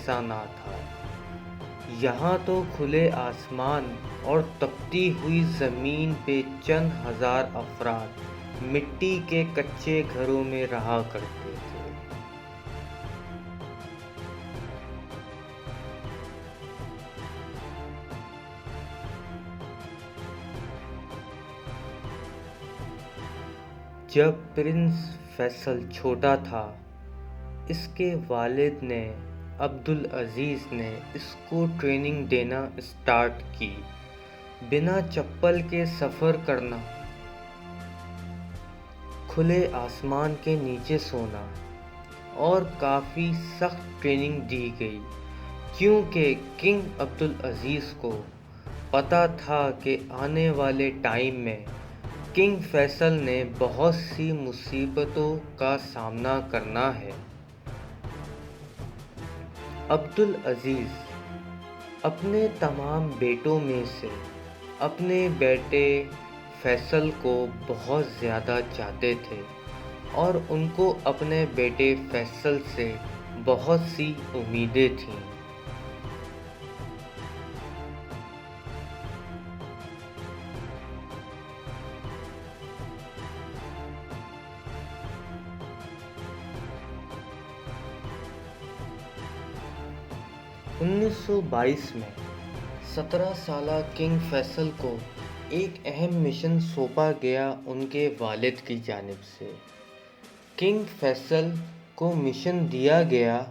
جیسا نہ تھا۔ یہاں تو کھلے آسمان اور تپتی ہوئی زمین پہ چند ہزار افراد مٹی کے کچے گھروں میں رہا کرتے تھے۔ جب پرنس فیصل چھوٹا تھا، اس کے والد نے عبدالعزیز نے اس کو ٹریننگ دینا اسٹارٹ کی۔ بنا چپل کے سفر کرنا، کھلے آسمان کے نیچے سونا اور کافی سخت ٹریننگ دی گئی، کیونکہ کنگ عبدالعزیز کو پتہ تھا کہ آنے والے ٹائم میں کنگ فیصل نے بہت سی مصیبتوں کا سامنا کرنا ہے۔ عبدالعزیز اپنے تمام بیٹوں میں سے اپنے بیٹے فیصل کو بہت زیادہ چاہتے تھے اور ان کو اپنے بیٹے فیصل سے بہت سی امیدیں تھیں۔ 1922 میں 17 سالہ کنگ فیصل کو ایک اہم مشن سونپا گیا ان کے والد کی جانب سے۔ کنگ فیصل کو مشن دیا گیا،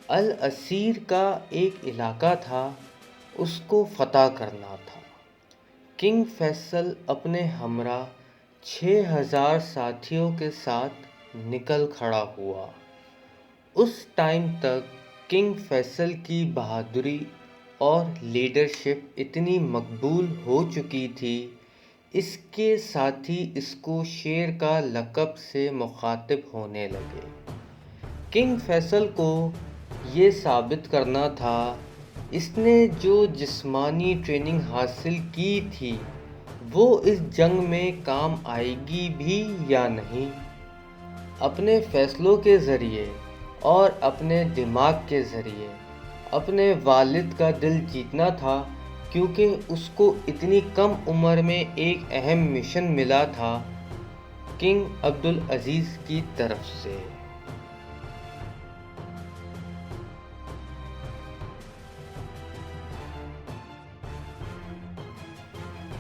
العسیر کا ایک علاقہ تھا، اس کو فتح کرنا تھا۔ کنگ فیصل اپنے ہمراہ 6000 ساتھیوں کے ساتھ نکل کھڑا ہوا۔ اس ٹائم تک کنگ فیصل کی بہادری اور لیڈرشپ اتنی مقبول ہو چکی تھی، اس کے ساتھی اس کو شیر کا لقب سے مخاطب ہونے لگے۔ کنگ فیصل کو یہ ثابت کرنا تھا اس نے جو جسمانی ٹریننگ حاصل کی تھی وہ اس جنگ میں کام آئے گی بھی یا نہیں۔ اپنے فیصلوں کے ذریعے اور اپنے دماغ کے ذریعے اپنے والد کا دل جیتنا تھا، کیونکہ اس کو اتنی کم عمر میں ایک اہم مشن ملا تھا کنگ عبدالعزیز کی طرف سے۔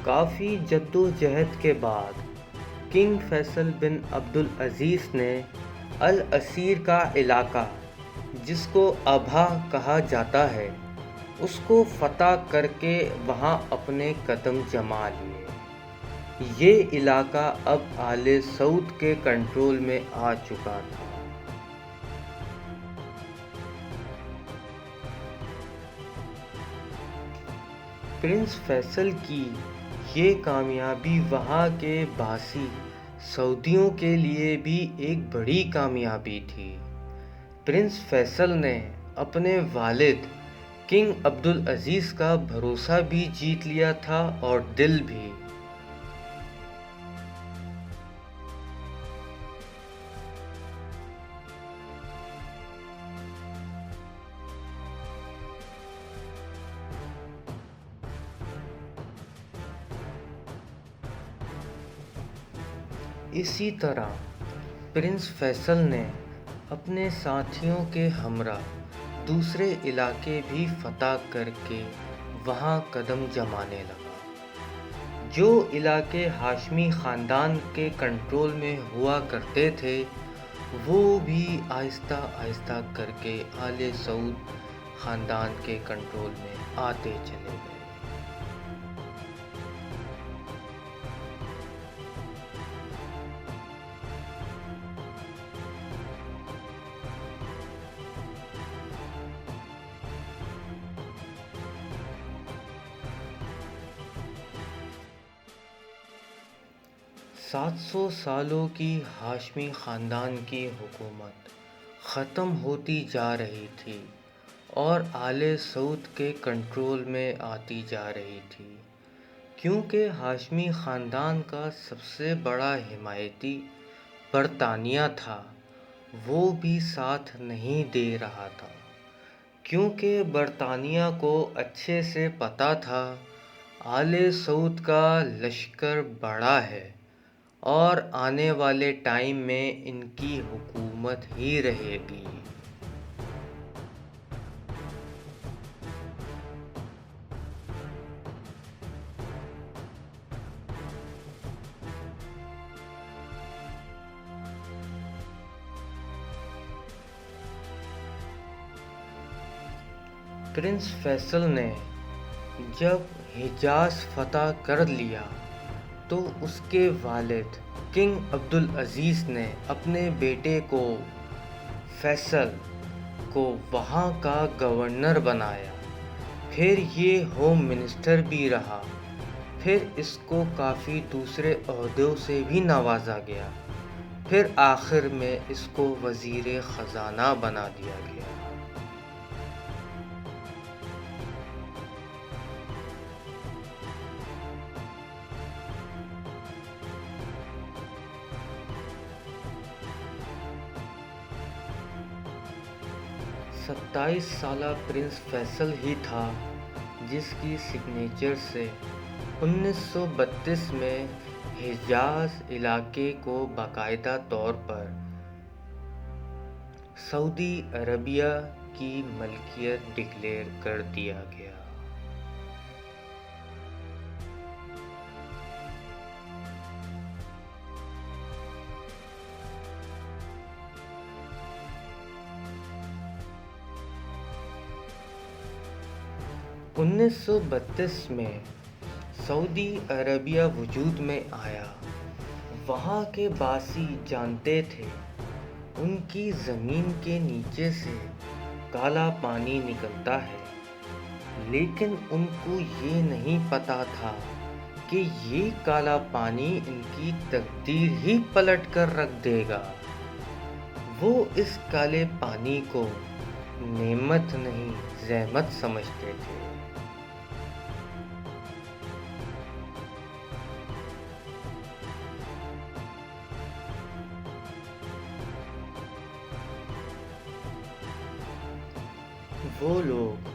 کافی جدوجہد کے بعد کنگ فیصل بن عبدالعزیز نے العسیر کا علاقہ، جس کو ابہا کہا جاتا ہے، اس کو فتح کر کے وہاں اپنے قدم جما لیے۔ یہ علاقہ اب آل سعود کے کنٹرول میں آ چکا تھا۔ پرنس فیصل کی یہ کامیابی وہاں کے باسی سعودیوں کے لیے بھی ایک بڑی کامیابی تھی۔ پرنس فیصل نے اپنے والد کنگ عبدالعزیز کا بھروسہ بھی جیت لیا تھا اور دل بھی۔ اسی طرح پرنس فیصل نے اپنے ساتھیوں کے ہمراہ دوسرے علاقے بھی فتح کر کے وہاں قدم جمانے لگا۔ جو علاقے ہاشمی خاندان کے کنٹرول میں ہوا کرتے تھے وہ بھی آہستہ آہستہ کر کے آل سعود خاندان کے کنٹرول میں آتے چلے گئے۔ 700 سالوں کی ہاشمی خاندان کی حکومت ختم ہوتی جا رہی تھی اور آل سعود کے کنٹرول میں آتی جا رہی تھی، کیونکہ ہاشمی خاندان کا سب سے بڑا حمایتی برطانیہ تھا، وہ بھی ساتھ نہیں دے رہا تھا۔ کیونکہ برطانیہ کو اچھے سے پتہ تھا آل سعود کا لشکر بڑا ہے اور آنے والے ٹائم میں ان کی حکومت ہی رہے گی۔ پرنس فیصل نے جب حجاز فتح کر لیا تو اس کے والد کنگ عبدالعزیز نے اپنے بیٹے کو فیصل کو وہاں کا گورنر بنایا، پھر یہ ہوم منسٹر بھی رہا، پھر اس کو کافی دوسرے عہدوں سے بھی نوازا گیا، پھر آخر میں اس کو وزیر خزانہ بنا دیا گیا۔ 27 سالہ پرنس فیصل ہی تھا جس کی سگنیچر سے 1932 میں حجاز علاقے کو باقاعدہ طور پر سعودی عربیہ کی ملکیت ڈکلیئر کر دیا گیا۔ انیس سو 32 میں سعودی عربیہ وجود میں آیا۔ وہاں کے باسی جانتے تھے ان کی زمین کے نیچے سے کالا پانی نکلتا ہے، لیکن ان کو یہ نہیں پتا تھا کہ یہ کالا پانی ان کی تقدیر ہی پلٹ کر رکھ دے گا۔ وہ اس کالے پانی کو نعمت نہیں زحمت سمجھتے تھے۔ وہ لوگ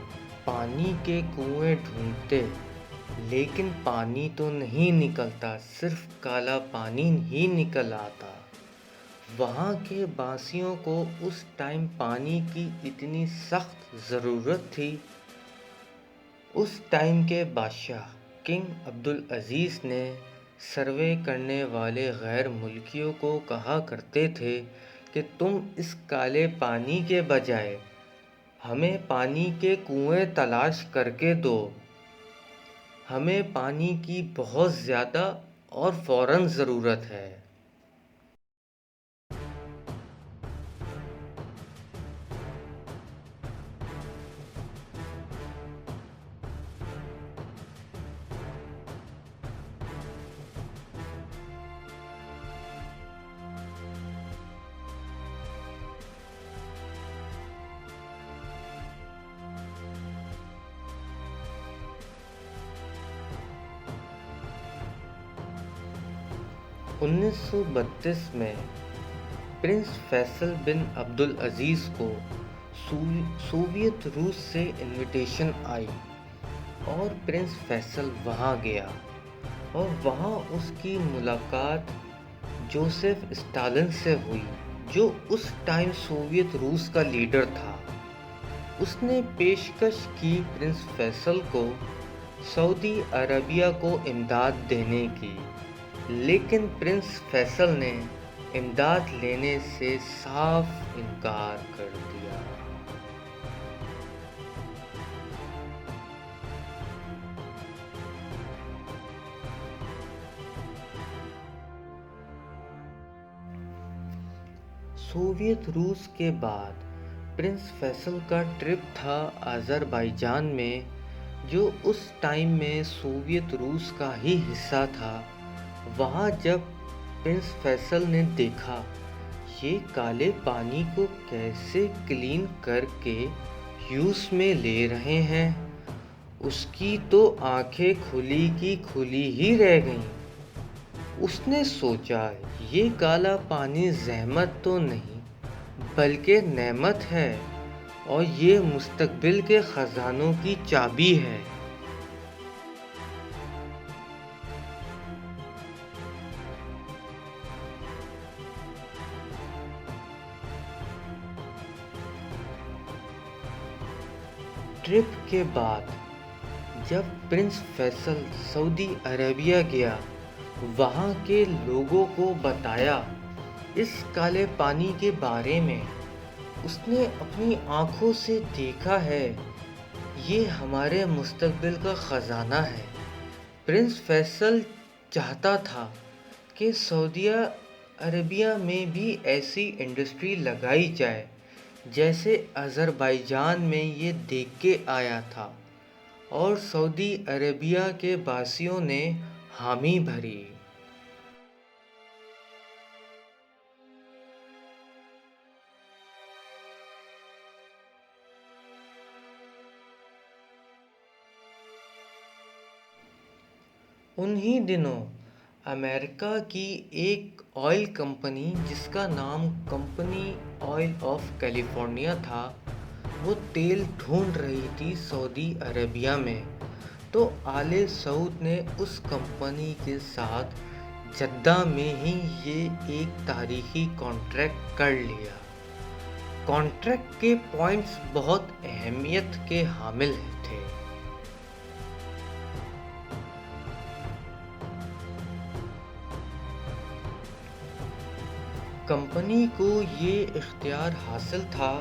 پانی کے کنویں ڈھونڈتے، لیکن پانی تو نہیں نکلتا، صرف کالا پانی ہی نکل آتا۔ وہاں کے باسیوں کو اس ٹائم پانی کی اتنی سخت ضرورت تھی۔ اس ٹائم کے بادشاہ کنگ عبدالعزیز نے سروے کرنے والے غیر ملکیوں کو کہا کرتے تھے کہ تم اس کالے پانی کے بجائے ہمیں پانی کے کنویں تلاش کر کے دو، ہمیں پانی کی بہت زیادہ اور فوراً ضرورت ہے۔ انیس سو 32 میں پرنس فیصل بن عبدالعزیز کو سوویت روس سے انویٹیشن آئی اور پرنس فیصل وہاں گیا اور وہاں اس کی ملاقات جوزف اسٹالن سے ہوئی، جو اس ٹائم سوویت روس کا لیڈر تھا۔ اس نے پیشکش کی پرنس فیصل کو سعودی عربیہ کو امداد دینے کی، لیکن پرنس فیصل نے امداد لینے سے صاف انکار کر دیا۔ سوویت روس کے بعد پرنس فیصل کا ٹرپ تھا آذربائیجان میں، جو اس ٹائم میں سوویت روس کا ہی حصہ تھا۔ وہاں جب پرنس فیصل نے دیکھا یہ کالے پانی کو کیسے کلین کر کے یوز میں لے رہے ہیں، اس کی تو آنکھیں کھلی کی کھلی ہی رہ گئیں۔ اس نے سوچا یہ کالا پانی زحمت تو نہیں بلکہ نعمت ہے، اور یہ مستقبل کے خزانوں کی چابی ہے۔ ٹرپ کے بعد جب پرنس فیصل سعودی عربیہ گیا، وہاں کے لوگوں کو بتایا اس کالے پانی کے بارے میں، اس نے اپنی آنکھوں سے دیکھا ہے، یہ ہمارے مستقبل کا خزانہ ہے۔ پرنس فیصل چاہتا تھا کہ سعودی عربیہ میں بھی ایسی انڈسٹری لگائی جائے جیسے آذربائیجان میں یہ دیکھ کے آیا تھا، اور سعودی عربیہ کے باشندوں نے حامی بھری۔ انہی دنوں امریکہ کی ایک آئل کمپنی جس کا نام کمپنی آئل آف کیلیفورنیا تھا، وہ تیل ڈھونڈ رہی تھی سعودی عربیہ میں، تو آل سعود نے اس کمپنی کے ساتھ جدہ میں ہی یہ ایک تاریخی کانٹریکٹ کر لیا۔ کانٹریکٹ کے پوائنٹس بہت اہمیت کے حامل تھے۔ کمپنی کو یہ اختیار حاصل تھا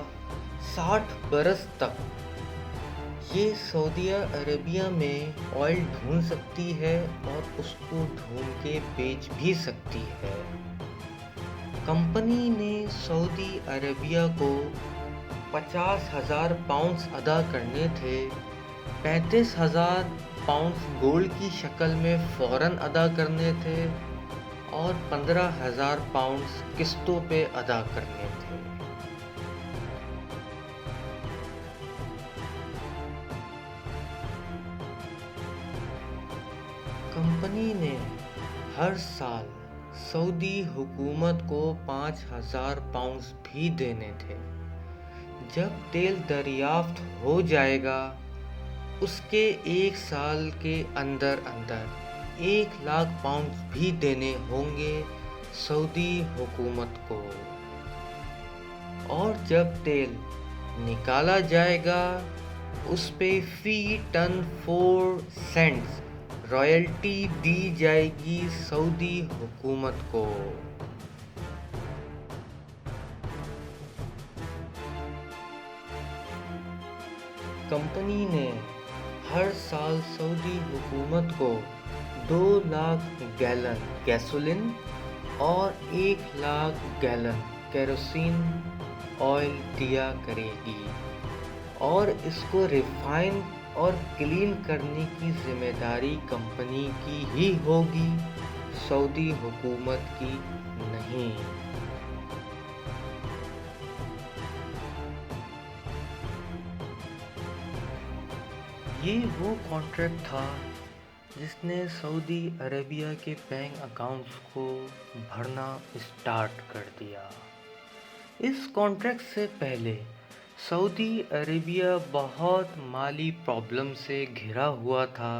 60 برس تک یہ سعودی عربیہ میں آئل ڈھونڈ سکتی ہے اور اس کو ڈھونڈ کے بیچ بھی سکتی ہے۔ کمپنی نے سعودی عربیہ کو 50,000 پاؤنڈز ادا کرنے تھے، 35,000 پاؤنڈز گولڈ کی شکل میں فوراً ادا کرنے تھے، اور 15,000 پاؤنڈز قسطوں پہ ادا کرنے تھے۔ کمپنی نے ہر سال سعودی حکومت کو 5,000 پاؤنڈز بھی دینے تھے۔ جب تیل دریافت ہو جائے گا، اس کے ایک سال کے اندر 1,00,000 پاؤنڈز بھی دینے ہوں گے سعودی حکومت کو، اور جب تیل نکالا جائے گا اس پہ فی ٹن 4 سینٹس رائلٹی دی جائے گی سعودی حکومت کو۔ کمپنی نے ہر سال سعودی حکومت کو 2,00,000 گیلن گیسولین اور 1,00,000 گیلن کیروسین آئل دیا کرے گی، اور اس کو ریفائن اور کلین کرنے کی ذمہ داری کمپنی کی ہی ہوگی، سعودی حکومت کی نہیں۔ یہ وہ کانٹریکٹ تھا جس نے سعودی عربیہ کے بینک اکاؤنٹس کو بھرنا اسٹارٹ کر دیا۔ اس کانٹریکٹ سے پہلے سعودی عربیہ بہت مالی پرابلم سے گھرا ہوا تھا،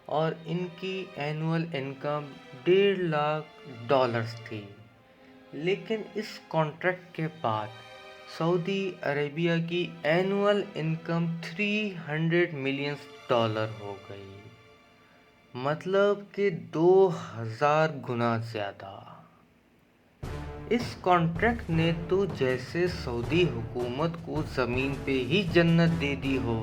اور ان کی اینول انکم $1.5 تھی، لیکن اس کانٹریکٹ کے بعد سعودی عربیہ کی اینول انکم $300 ملین ہو گئی، مطلب کہ 2,000 گنا زیادہ۔ اس کانٹریکٹ نے تو جیسے سعودی حکومت کو زمین پہ ہی جنت دے دی ہو۔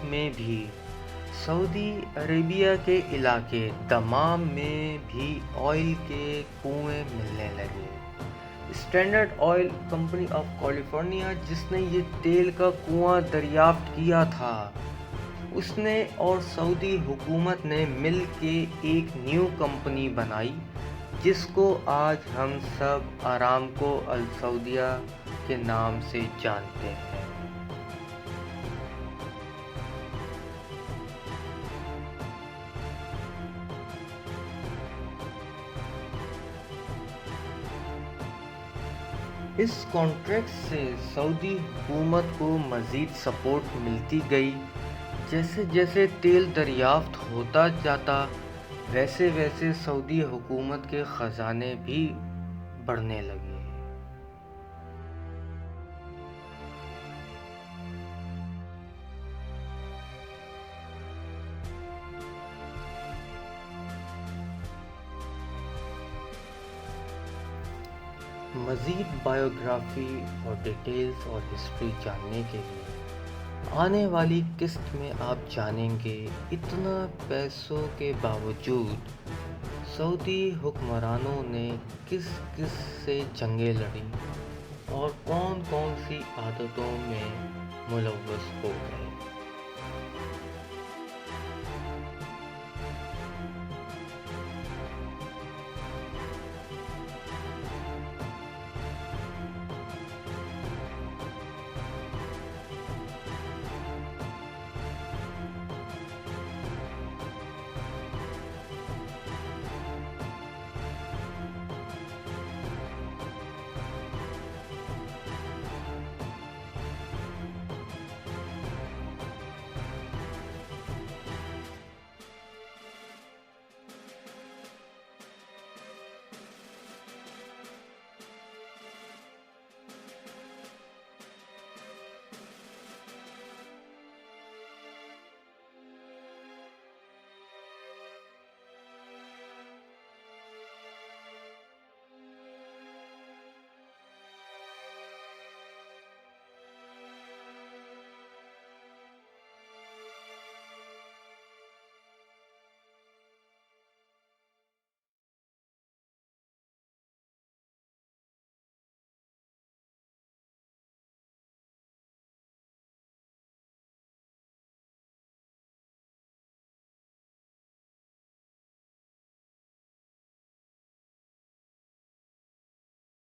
میں بھی سعودی عربیہ کے علاقے دمام میں بھی آئل کے کنویں ملنے لگے۔ Standard oil company of California, جس نے یہ تیل کا کنواں دریافت کیا تھا، اس نے اور سعودی حکومت نے مل کے ایک نیو کمپنی بنائی جس کو آج ہم سب ارامکو السعودیہ کے نام سے جانتے ہیں۔ اس کانٹریکٹ سے سعودی حکومت کو مزید سپورٹ ملتی گئی۔ جیسے جیسے تیل دریافت ہوتا جاتا، ویسے ویسے سعودی حکومت کے خزانے بھی بڑھنے لگے۔ مزید بائیوگرافی اور ڈیٹیلز اور ہسٹری جاننے کے لیے آنے والی قسط میں آپ جانیں گے اتنا پیسوں کے باوجود سعودی حکمرانوں نے کس کس سے جنگیں لڑیں اور کون کون سی عادتوں میں ملوث ہو گئے۔